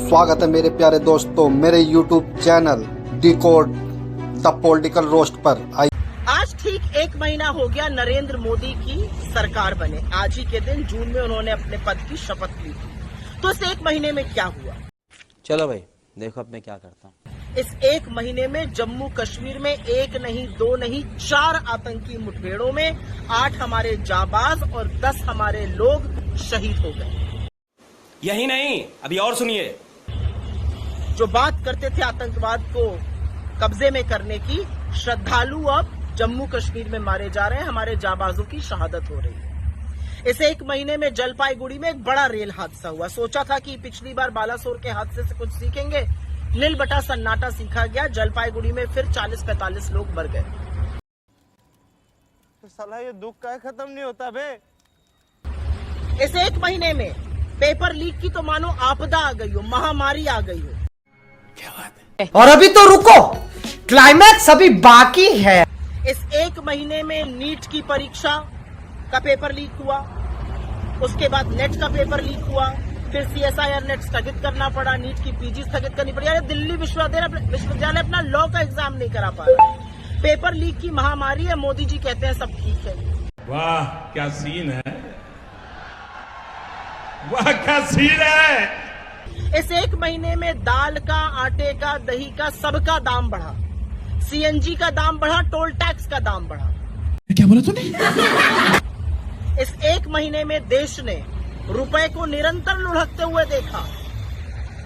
स्वागत है मेरे प्यारे दोस्तों मेरे YouTube channel decode the political roast पर। आज ठीक 1 महीना हो गया नरेंद्र मोदी की सरकार बने। आज ही के दिन जून में उन्होंने अपने पद की शपथ ली थी। तो इस 1 महीने में क्या हुआ? चलो भाई देखो अब मैं क्या करता हूँ। इस 1 महीने में जम्मू कश्मीर में 1 नहीं 2 नहीं 4 आतंकी मुठभेड़ों में 8 हमारे जाबाज और 10 हमारे लोग शहीद हो गए। यही नहीं, अभी और सुनिए। जो बात करते थे आतंकवाद को कब्जे में करने की, श्रद्धालु अब जम्मू कश्मीर में मारे जा रहे हैं। हमारे जाबाजों की शहादत हो रही है। इस 1 महीने में जलपाईगुड़ी में एक बड़ा रेल हादसा हुआ। सोचा था कि पिछली बार बालासोर के हादसे से कुछ सीखेंगे, नील बटा सन्नाटा सीखा गया। जलपाईगुड़ी में फिर 40-45 लोग मर गए। साला ये दुख का खत्म नहीं होता बे। इस 1 महीने में पेपर लीक की तो मानो आपदा आ गई हो, महामारी आ गई हो। क्या बात है? और अभी तो रुको, क्लाइमैक्स अभी बाकी है। इस 1 महीने में नीट की परीक्षा का पेपर लीक हुआ, उसके बाद नेट का पेपर लीक हुआ, फिर CSIR नेट स्थगित करना पड़ा, नीट की PG स्थगित करनी पड़ी। अरे दिल्ली विश्वविद्यालय अपना लॉ का एग्जाम नहीं करा पा रहा। पेपर लीक की महामारी है। मोदी जी कहते हैं सब ठीक है। वाह क्या सीन है, वाह क्या सीन है। इस 1 महीने में दाल का, आटे का, दही का, सबका दाम बढ़ा। CNG का दाम बढ़ा, टोल टैक्स का दाम बढ़ा। क्या बोला तूने? इस 1 महीने में देश ने रुपए को निरंतर लुढ़कते हुए देखा,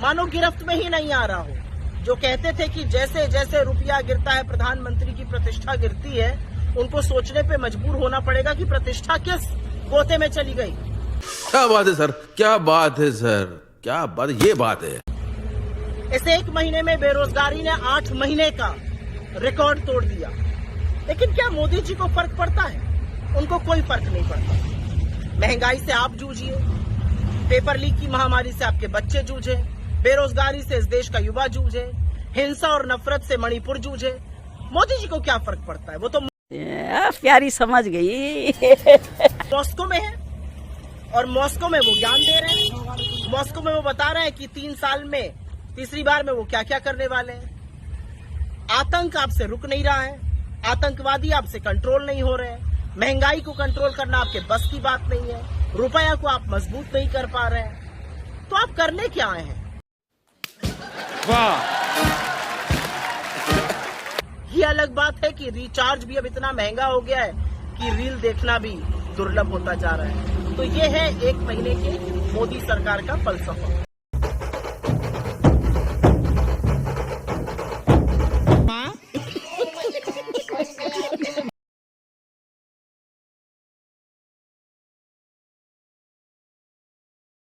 मानो गिरफ्त में ही नहीं आ रहा हो। जो कहते थे कि जैसे जैसे रुपया गिरता है प्रधानमंत्री की प्रतिष्ठा गिरती है, उनको सोचने पे मजबूर होना पड़ेगा कि प्रतिष्ठा किस गोते में चली गई। क्या बात है सर, क्या बात है सर, क्या बात, ये बात है। इस 1 महीने में बेरोजगारी ने 8 महीने का रिकॉर्ड तोड़ दिया। लेकिन क्या मोदी जी को फर्क पड़ता है? उनको कोई फर्क नहीं पड़ता। महंगाई से आप जूझिए, पेपर लीक की महामारी से आपके बच्चे जूझे, बेरोजगारी से इस देश का युवा जूझे, हिंसा और नफरत से मणिपुर जूझे। मोदी जी को क्या फर्क पड़ता है? वो तो प्यारी समझ गई। मॉस्को में है और मॉस्को में वो ज्ञान दे रहे हैं। मॉस्को में वो बता रहे हैं कि 3 साल में तीसरी बार में वो क्या क्या करने वाले हैं। आतंक आपसे रुक नहीं रहा है, आतंकवादी आपसे कंट्रोल नहीं हो रहे हैं, महंगाई को कंट्रोल करना आपके बस की बात नहीं है, रुपया को आप मजबूत नहीं कर पा रहे हैं। तो आप करने क्या आए हैं? वाह। ये अलग बात है कि रिचार्ज भी अब इतना महंगा हो गया है कि रील देखना भी दुर्लभ होता जा रहा है। तो ये है 1 महीने के मोदी सरकार का फलसफा।